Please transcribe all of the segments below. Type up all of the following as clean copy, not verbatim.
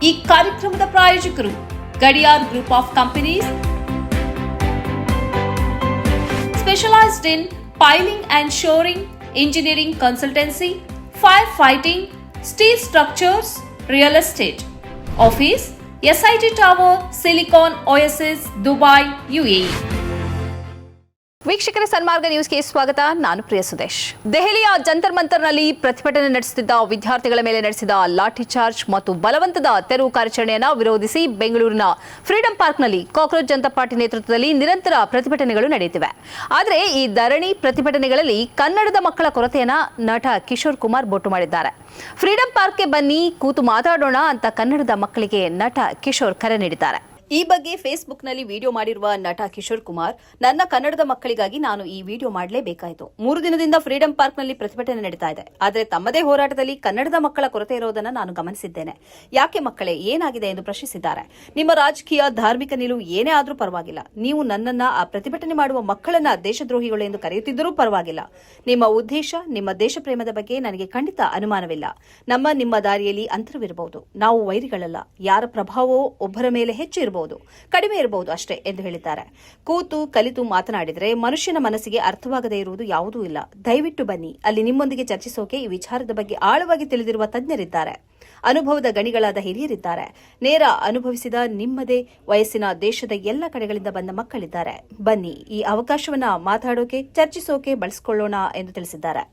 ಈ ಕಾರ್ಯಕ್ರಮದ ಪ್ರಾಯೋಜಕರು Gadiyar group of companies, specialized in piling and shoring, engineering consultancy, firefighting, steel structures, real estate. Office, SIT Tower, Silicon Oasis, Dubai, UAE. ವೀಕ್ಷಕರ ಸನ್ಮಾರ್ಗ ನ್ಯೂಸ್ಗೆ ಸ್ವಾಗತ. ನಾನು ಪ್ರಿಯ ಸುದೇಶ್. ದೆಹಲಿಯ ಜಂತರ್ ಮಂತರ್ನಲ್ಲಿ ಪ್ರತಿಭಟನೆ ನಡೆಸುತ್ತಿದ್ದ ವಿದ್ಯಾರ್ಥಿಗಳ ಮೇಲೆ ನಡೆಸಿದ ಲಾಠಿ ಚಾರ್ಜ್ ಮತ್ತು ಬಲವಂತದ ತೆರವು ಕಾರ್ಯಾಚರಣೆಯನ್ನು ವಿರೋಧಿಸಿ ಬೆಂಗಳೂರಿನ ಫ್ರೀಡಂ ಪಾರ್ಕ್ನಲ್ಲಿ ಕಾಕ್ರೋಚ್ ಜನತಾ ಪಾರ್ಟಿ ನೇತೃತ್ವದಲ್ಲಿ ನಿರಂತರ ಪ್ರತಿಭಟನೆಗಳು ನಡೆಯುತ್ತಿವೆ. ಆದರೆ ಈ ಧರಣಿ ಪ್ರತಿಭಟನೆಗಳಲ್ಲಿ ಕನ್ನಡದ ಮಕ್ಕಳ ಕೊರತೆಯನ್ನು ನಟ ಕಿಶೋರ್ ಕುಮಾರ್ ಬೊಟ್ಟು ಮಾಡಿದ್ದಾರೆ. ಫ್ರೀಡಂ ಪಾರ್ಕ್ಗೆ ಬನ್ನಿ, ಕೂತು ಮಾತಾಡೋಣ ಅಂತ ಕನ್ನಡದ ಮಕ್ಕಳಿಗೆ ನಟ ಕಿಶೋರ್ ಕರೆ ನೀಡಿದ್ದಾರೆ. ಈ ಬಗ್ಗೆ ಫೇಸ್ಬುಕ್ನಲ್ಲಿ ವಿಡಿಯೋ ಮಾಡಿರುವ ನಟ ಕಿಶೋರ್ ಕುಮಾರ್, ನನ್ನ ಕನ್ನಡದ ಮಕ್ಕಳಿಗಾಗಿ ನಾನು ಈ ವಿಡಿಯೋ ಮಾಡಲೇಬೇಕಾಯಿತು. 3 ದಿನದಿಂದ ಫ್ರೀಡಂ ಪಾರ್ಕ್ನಲ್ಲಿ ಪ್ರತಿಭಟನೆ ನಡೀತಾ ಇದೆ. ಆದರೆ ತಮ್ಮದೇ ಹೋರಾಟದಲ್ಲಿ ಕನ್ನಡದ ಮಕ್ಕಳ ಕೊರತೆ ಇರೋದನ್ನು ನಾನು ಗಮನಿಸಿದ್ದೇನೆ. ಯಾಕೆ ಮಕ್ಕಳೇ, ಏನಾಗಿದೆ ಎಂದು ಪ್ರಶ್ನಿಸಿದ್ದಾರೆ. ನಿಮ್ಮ ರಾಜಕೀಯ ಧಾರ್ಮಿಕ ನಿಲುವು ಏನೇ ಆದರೂ ಪರವಾಗಿಲ್ಲ. ನೀವು ನನ್ನನ್ನ ಆ ಪ್ರತಿಭಟನೆ ಮಾಡುವ ಮಕ್ಕಳನ್ನ ದೇಶದ್ರೋಹಿಗಳು ಎಂದು ಕರೆಯುತ್ತಿದ್ದರೂ ಪರವಾಗಿಲ್ಲ. ನಿಮ್ಮ ಉದ್ದೇಶ, ನಿಮ್ಮ ದೇಶ ಪ್ರೇಮದ ಬಗ್ಗೆ ನನಗೆ ಖಂಡಿತ ಅನುಮಾನವಿಲ್ಲ. ನಿಮ್ಮ ದಾರಿಯಲ್ಲಿ ಅಂತರವಿರಬಹುದು. ನಾವು ವೈರಿಗಳಲ್ಲ. ಯಾರ ಪ್ರಭಾವವೋ ಒಬ್ಬರ ಮೇಲೆ ಹೆಚ್ಚು ಇರಬಹುದು, ಕಡಿಮೆ ಇರಬಹುದು ಅಷ್ಟೇ ಎಂದು ಹೇಳಿದ್ದಾರೆ. ಕೂತು ಕಲಿತು ಮಾತನಾಡಿದರೆ ಮನುಷ್ಯನ ಮನಸ್ಸಿಗೆ ಅರ್ಥವಾಗದೇ ಇರುವುದು ಯಾವುದೂ ಇಲ್ಲ. ದಯವಿಟ್ಟು ಬನ್ನಿ, ಅಲ್ಲಿ ನಿಮ್ಮೊಂದಿಗೆ ಚರ್ಚಿಸೋಕೆ ಈ ವಿಚಾರದ ಬಗ್ಗೆ ಆಳವಾಗಿ ತಿಳಿದಿರುವ ತಜ್ಞರಿದ್ದಾರೆ. ಅನುಭವದ ಗಣಿಗಳಾದ ಹಿರಿಯರಿದ್ದಾರೆ. ನೇರ ಅನುಭವಿಸಿದ ನಿಮ್ಮದೇ ವಯಸ್ಸಿನ ದೇಶದ ಎಲ್ಲ ಕಡೆಗಳಿಂದ ಬಂದ ಮಕ್ಕಳಿದ್ದಾರೆ. ಬನ್ನಿ, ಈ ಅವಕಾಶವನ್ನ ಮಾತಾಡೋಕೆ, ಚರ್ಚಿಸೋಕೆ ಬಳಸಿಕೊಳ್ಳೋಣ ಎಂದು ತಿಳಿಸಿದ್ದಾರೆ.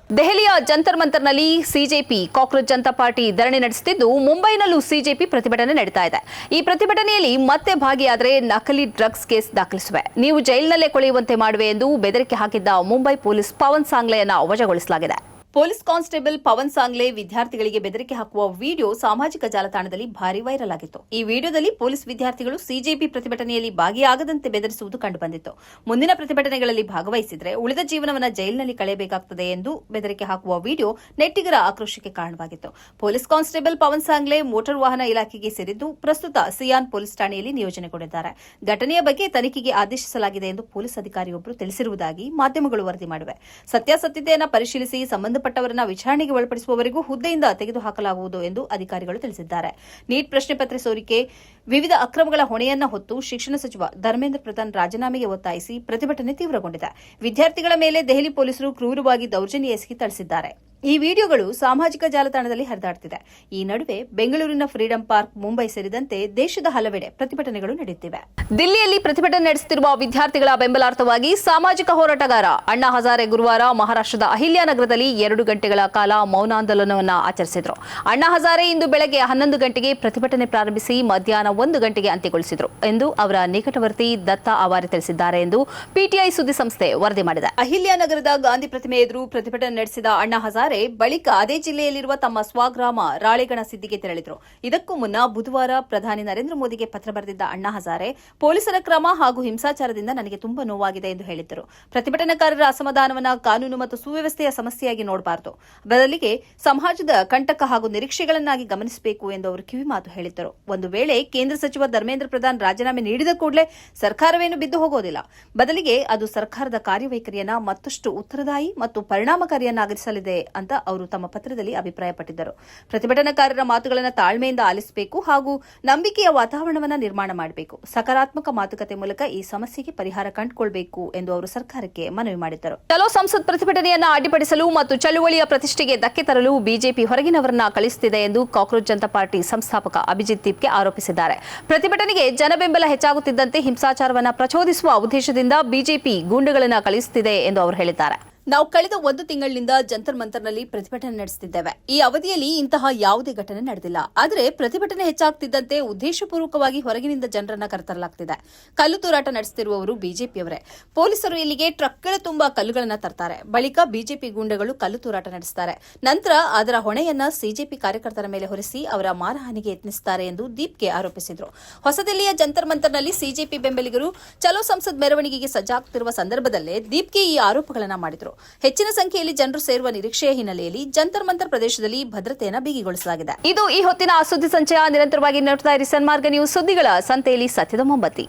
ದೆಹಲಿಯ ಜಂತರ್ ಮಂತರ್ನಲ್ಲಿ ಸಿಜೆಪಿ ಕಾಕ್ರೋಚ್ ಜನತಾ ಪಾರ್ಟಿ ಧರಣಿ ನಡೆಸುತ್ತಿದ್ದು, ಮುಂಬೈನಲ್ಲೂ ಸಿಜೆಪಿ ಪ್ರತಿಭಟನೆ ನಡೀತಾ ಇದೆ. ಈ ಪ್ರತಿಭಟನೆಯಲ್ಲಿ ಮತ್ತೆ ಭಾಗಿಯಾದರೆ ನಕಲಿ ಡ್ರಗ್ಸ್ ಕೇಸ್ ದಾಖಲಿಸುವೆ, ನೀವು ಜೈಲಿನಲ್ಲೇ ಕೊಳೆಯುವಂತೆ ಮಾಡುವೆ ಎಂದು ಬೆದರಿಕೆ ಹಾಕಿದ್ದ ಮುಂಬೈ ಪೊಲೀಸ್ ಪವನ್ ಸಾಂಗ್ಲೆಯನ್ನು ವಜಾಗೊಳಿಸಲಾಗಿದೆ. ಪೊಲೀಸ್ ಕಾನ್ಸ್ಟೇಬಲ್ ಪವನ್ ಸಾಂಗ್ಲೆ ವಿದ್ಯಾರ್ಥಿಗಳಿಗೆ ಬೆದರಿಕೆ ಹಾಕುವ ವಿಡಿಯೋ ಸಾಮಾಜಿಕ ಜಾಲತಾಣದಲ್ಲಿ ಭಾರಿ ವೈರಲ್ ಆಗಿತ್ತು. ಈ ವಿಡಿಯೋದಲ್ಲಿ ಪೊಲೀಸ್ ವಿದ್ಯಾರ್ಥಿಗಳು ಸಿಜೆಪಿ ಪ್ರತಿಭಟನೆಯಲ್ಲಿ ಭಾಗಿಯಾಗದಂತೆ ಬೆದರಿಸುವುದು ಕಂಡುಬಂದಿತ್ತು. ಮುಂದಿನ ಪ್ರತಿಭಟನೆಗಳಲ್ಲಿ ಭಾಗವಹಿಸಿದರೆ ಉಳಿದ ಜೀವನವನ್ನು ಜೈಲಿನಲ್ಲಿ ಕಳೆಯಬೇಕಾಗುತ್ತದೆ ಎಂದು ಬೆದರಿಕೆ ಹಾಕುವ ವಿಡಿಯೋ ನೆಟ್ಟಿಗರ ಆಕ್ರೋಶಕ್ಕೆ ಕಾರಣವಾಗಿತ್ತು. ಪೊಲೀಸ್ ಕಾನ್ಸ್ಟೇಬಲ್ ಪವನ್ ಸಾಂಗ್ಲೆ ಮೋಟಾರ್ ವಾಹನ ಇಲಾಖೆಗೆ ಸೇರಿದ್ದು, ಪ್ರಸ್ತುತ ಸಿಯಾನ್ ಪೊಲೀಸ್ ಠಾಣೆಯಲ್ಲಿ ನಿಯೋಜನೆಗೊಂಡಿದ್ದಾರೆ. ಘಟನೆಯ ಬಗ್ಗೆ ತನಿಖೆಗೆ ಆದೇಶಿಸಲಾಗಿದೆ ಎಂದು ಪೊಲೀಸ್ ಅಧಿಕಾರಿಯೊಬ್ಬರು ತಿಳಿಸಿರುವುದಾಗಿ ಮಾಧ್ಯಮಗಳು ವರದಿ ಮಾಡಿವೆ. ಸತ್ಯಾಸತ್ಯತೆಯನ್ನು ಪರಿಶೀಲಿಸಿ ಸಂಬಂಧಪಟ್ಟವರನ್ನ ವಿಚಾರಣೆಗೆ ಒಳಪಡಿಸುವವರೆಗೂ ಹುದ್ದೆಯಿಂದ ತೆಗೆದುಹಾಕಲಾಗುವುದು ಎಂದು ಅಧಿಕಾರಿಗಳು ತಿಳಿಸಿದ್ದಾರೆ. ನೀಟ್ ಪ್ರಶ್ನೆ ಪತ್ರೆ ಸೋರಿಕೆ, ವಿವಿಧ ಅಕ್ರಮಗಳ ಹೊಣೆಯನ್ನ ಹೊತ್ತು ಶಿಕ್ಷಣ ಸಚಿವ ಧರ್ಮೇಂದ್ರ ಪ್ರಧಾನ್ ರಾಜೀನಾಮೆಗೆ ಒತ್ತಾಯಿಸಿ ಪ್ರತಿಭಟನೆ ತೀವ್ರಗೊಂಡಿದೆ. ವಿದ್ಯಾರ್ಥಿಗಳ ಮೇಲೆ ದೆಹಲಿ ಪೊಲೀಸರು ಕ್ರೂರವಾಗಿ ದೌರ್ಜನ್ಯ ಎಸಗಿ ಥಳಿಸಿದ್ದಾರೆ. ಈ ವಿಡಿಯೋಗಳು ಸಾಮಾಜಿಕ ಜಾಲತಾಣದಲ್ಲಿ ಹರಿದಾಡುತ್ತಿದೆ. ಈ ನಡುವೆ ಬೆಂಗಳೂರಿನ ಫ್ರೀಡಂ ಪಾರ್ಕ್, ಮುಂಬೈ ಸೇರಿದಂತೆ ದೇಶದ ಹಲವೆಡೆ ಪ್ರತಿಭಟನೆಗಳು ನಡೆಯುತ್ತಿವೆ. ದಿಲ್ಲಿಯಲ್ಲಿ ಪ್ರತಿಭಟನೆ ನಡೆಸುತ್ತಿರುವ ವಿದ್ಯಾರ್ಥಿಗಳ ಬೆಂಬಲಾರ್ಥವಾಗಿ ಸಾಮಾಜಿಕ ಹೋರಾಟಗಾರ ಅಣ್ಣಾ ಹಜಾರೆ ಗುರುವಾರ ಮಹಾರಾಷ್ಟ್ರದ ಅಹಿಲ್ಯಾನಗರದಲ್ಲಿ 2 ಗಂಟೆಗಳ ಕಾಲ ಮೌನಾಂದೋಲನವನ್ನು ಆಚರಿಸಿದರು. ಅಣ್ಣಾ ಹಜಾರೆ ಇಂದು ಬೆಳಗ್ಗೆ 11 ಗಂಟೆಗೆ ಪ್ರತಿಭಟನೆ ಪ್ರಾರಂಭಿಸಿ ಮಧ್ಯಾಹ್ನ 1 ಗಂಟೆಗೆ ಅಂತ್ಯಗೊಳಿಸಿದರು ಎಂದು ಅವರ ನಿಕಟವರ್ತಿ ದತ್ತಾ ಅವಾರಿ ತಿಳಿಸಿದ್ದಾರೆ ಎಂದು ಪಿಟಿಐ ಸುದ್ದಿ ಸಂಸ್ಥೆ ವರದಿ ಮಾಡಿದೆ. ಅಹಿಲ್ಯಾನಗರದ ಗಾಂಧಿ ಪ್ರತಿಮೆ ಎದುರು ಪ್ರತಿಭಟನೆ ನಡೆಸಿದ ಅಣ್ಣಾ ಹಜಾರೆ ಬಳಿಕ ಅದೇ ಜಿಲ್ಲೆಯಲ್ಲಿರುವ ತಮ್ಮ ಸ್ವಗ್ರಾಮ ರಾಳೆಗಣ ಸಿದ್ದಿಗೆ ತೆರಳಿದರು. ಇದಕ್ಕೂ ಮುನ್ನ ಬುಧವಾರ ಪ್ರಧಾನಿ ನರೇಂದ್ರ ಮೋದಿಗೆ ಪತ್ರ ಬರೆದಿದ್ದ ಅಣ್ಣಾ ಹಜಾರೆ, ಪೊಲೀಸರ ಕ್ರಮ ಹಾಗೂ ಹಿಂಸಾಚಾರದಿಂದ ನನಗೆ ತುಂಬಾ ನೋವಾಗಿದೆ ಎಂದು ಹೇಳಿದ್ದರು. ಪ್ರತಿಭಟನಾಕಾರರ ಅಸಮಾಧಾನವನ್ನು ಕಾನೂನು ಮತ್ತು ಸುವ್ಯವಸ್ಥೆಯ ಸಮಸ್ಯೆಯಾಗಿ ನೋಡಬಾರದು, ಬದಲಿಗೆ ಸಮಾಜದ ಕಂಟಕ ಹಾಗೂ ನಿರೀಕ್ಷೆಗಳನ್ನಾಗಿ ಗಮನಿಸಬೇಕು ಎಂದು ಅವರು ಕಿವಿಮಾತು ಹೇಳಿದ್ದರು. ಒಂದು ವೇಳೆ ಕೇಂದ್ರ ಸಚಿವ ಧರ್ಮೇಂದ್ರ ಪ್ರಧಾನ್ ರಾಜೀನಾಮೆ ನೀಡಿದ ಕೂಡಲೇ ಸರ್ಕಾರವೇನು ಬಿದ್ದು ಹೋಗೋದಿಲ್ಲ, ಬದಲಿಗೆ ಅದು ಸರ್ಕಾರದ ಕಾರ್ಯವೈಖರಿಯನ್ನು ಮತ್ತಷ್ಟು ಉತ್ತರದಾಯಿ ಮತ್ತು ಪರಿಣಾಮಕಾರಿಯನ್ನಾಗಿಸಲಿದೆ ಅಂತ ಅವರು ತಮ್ಮ ಪತ್ರದಲ್ಲಿ ಅಭಿಪ್ರಾಯಪಟ್ಟಿದ್ದರು. ಪ್ರತಿಭಟನಾಕಾರರ ಮಾತುಗಳನ್ನು ತಾಳ್ಮೆಯಿಂದ ಆಲಿಸಬೇಕು ಹಾಗೂ ನಂಬಿಕೆಯ ವಾತಾವರಣವನ್ನು ನಿರ್ಮಾಣ ಮಾಡಬೇಕು. ಸಕಾರಾತ್ಮಕ ಮಾತುಕತೆ ಮೂಲಕ ಈ ಸಮಸ್ಯೆಗೆ ಪರಿಹಾರ ಕಂಡುಕೊಳ್ಳಬೇಕು ಎಂದು ಅವರು ಸರ್ಕಾರಕ್ಕೆ ಮನವಿ ಮಾಡಿದ್ದರು. ಚಲೋ ಸಂಸತ್ ಪ್ರತಿಭಟನೆಯನ್ನು ಅಡ್ಡಿಪಡಿಸಲು ಮತ್ತು ಚಳುವಳಿಯ ಪ್ರತಿಷ್ಠೆಗೆ ಧಕ್ಕೆ ತರಲು ಬಿಜೆಪಿ ಹೊರಗಿನವರನ್ನ ಕಳಿಸುತ್ತಿದೆ ಎಂದು ಕಾಕ್ರೋಚ್ ಜನತಾ ಪಾರ್ಟಿ ಸಂಸ್ಥಾಪಕ ಅಭಿಜಿತ್ ದೀಪ್ಗೆ ಆರೋಪಿಸಿದ್ದಾರೆ. ಪ್ರತಿಭಟನೆಗೆ ಜನಬೆಂಬಲ ಹೆಚ್ಚಾಗುತ್ತಿದ್ದಂತೆ ಹಿಂಸಾಚಾರವನ್ನು ಪ್ರಚೋದಿಸುವ ಉದ್ದೇಶದಿಂದ ಬಿಜೆಪಿ ಗೂಂಡುಗಳನ್ನು ಕಳಿಸುತ್ತಿದೆ ಎಂದು ಅವರು ಹೇಳಿದ್ದಾರೆ. ನಾವು ಕಳೆದ 1 ತಿಂಗಳಿನಿಂದ ಜಂತರ್ ಮಂತರ್ನಲ್ಲಿ ಪ್ರತಿಭಟನೆ ನಡೆಸುತ್ತಿದ್ದೇವೆ. ಈ ಅವಧಿಯಲ್ಲಿ ಇಂತಹ ಯಾವುದೇ ಘಟನೆ ನಡೆದಿಲ್ಲ. ಆದರೆ ಪ್ರತಿಭಟನೆ ಹೆಚ್ಚಾಗುತ್ತಿದ್ದಂತೆ ಉದ್ದೇಶಪೂರ್ವಕವಾಗಿ ಹೊರಗಿನಿಂದ ಜನರನ್ನ ಕರೆತರಲಾಗುತ್ತಿದೆ. ಕಲ್ಲು ತೂರಾಟ ನಡೆಸುತ್ತಿರುವವರು ಬಿಜೆಪಿಯವರೇ. ಪೊಲೀಸರು ಇಲ್ಲಿಗೆ ಟ್ರಕ್ಗಳ ತುಂಬಾ ಕಲ್ಲುಗಳನ್ನು ತರ್ತಾರೆ. ಬಳಿಕ ಬಿಜೆಪಿ ಗೂಂಡಗಳು ಕಲ್ಲು ತೂರಾಟ ನಡೆಸುತ್ತಾರೆ. ನಂತರ ಅದರ ಹೊಣೆಯನ್ನ ಸಿಜೆಪಿ ಕಾರ್ಯಕರ್ತರ ಮೇಲೆ ಹೊರಿಸಿ ಅವರ ಮಾನಹಾನಿಗೆ ಯತ್ನಿಸುತ್ತಾರೆ ಎಂದು ದೀಪ್ಗೆ ಆರೋಪಿಸಿದರು. ಹೊಸದಿಲ್ಲಿಯ ಜಂತರ್ ಮಂತರ್ನಲ್ಲಿ ಸಿಜೆಪಿ ಬೆಂಬಲಿಗರು ಚಲೋ ಸಂಸತ್ ಮೆರವಣಿಗೆಗೆ ಸಜ್ಜಾಗುತ್ತಿರುವ ಸಂದರ್ಭದಲ್ಲೇ ದೀಪ್ಗೆ ಈ ಆರೋಪಗಳನ್ನು ಮಾಡಿದರು. ಹೆಚ್ಚಿನ ಸಂಖ್ಯೆಯಲ್ಲಿ ಜನರು ಸೇರುವ ನಿರೀಕ್ಷೆಯ ಹಿನ್ನೆಲೆಯಲ್ಲಿ ಜಂತರ್ ಮಂತರ್ ಪ್ರದೇಶದಲ್ಲಿ ಭದ್ರತೆಯನ್ನು ಬಿಗಿಗೊಳಿಸಲಾಗಿದೆ. ಇದು ಈ ಹೊತ್ತಿನ ಸುದ್ದಿ ಸಂಚಯ. ನಿರಂತರವಾಗಿ ನೋಡ್ತಾ ಇರಿ ಸನ್ಮಾರ್ಗ ನ್ಯೂಸ್, ಸುದ್ದಿಗಳ ಸಂತೆಯಲ್ಲಿ ಸತ್ಯದ ಮೊಂಬತ್ತಿ.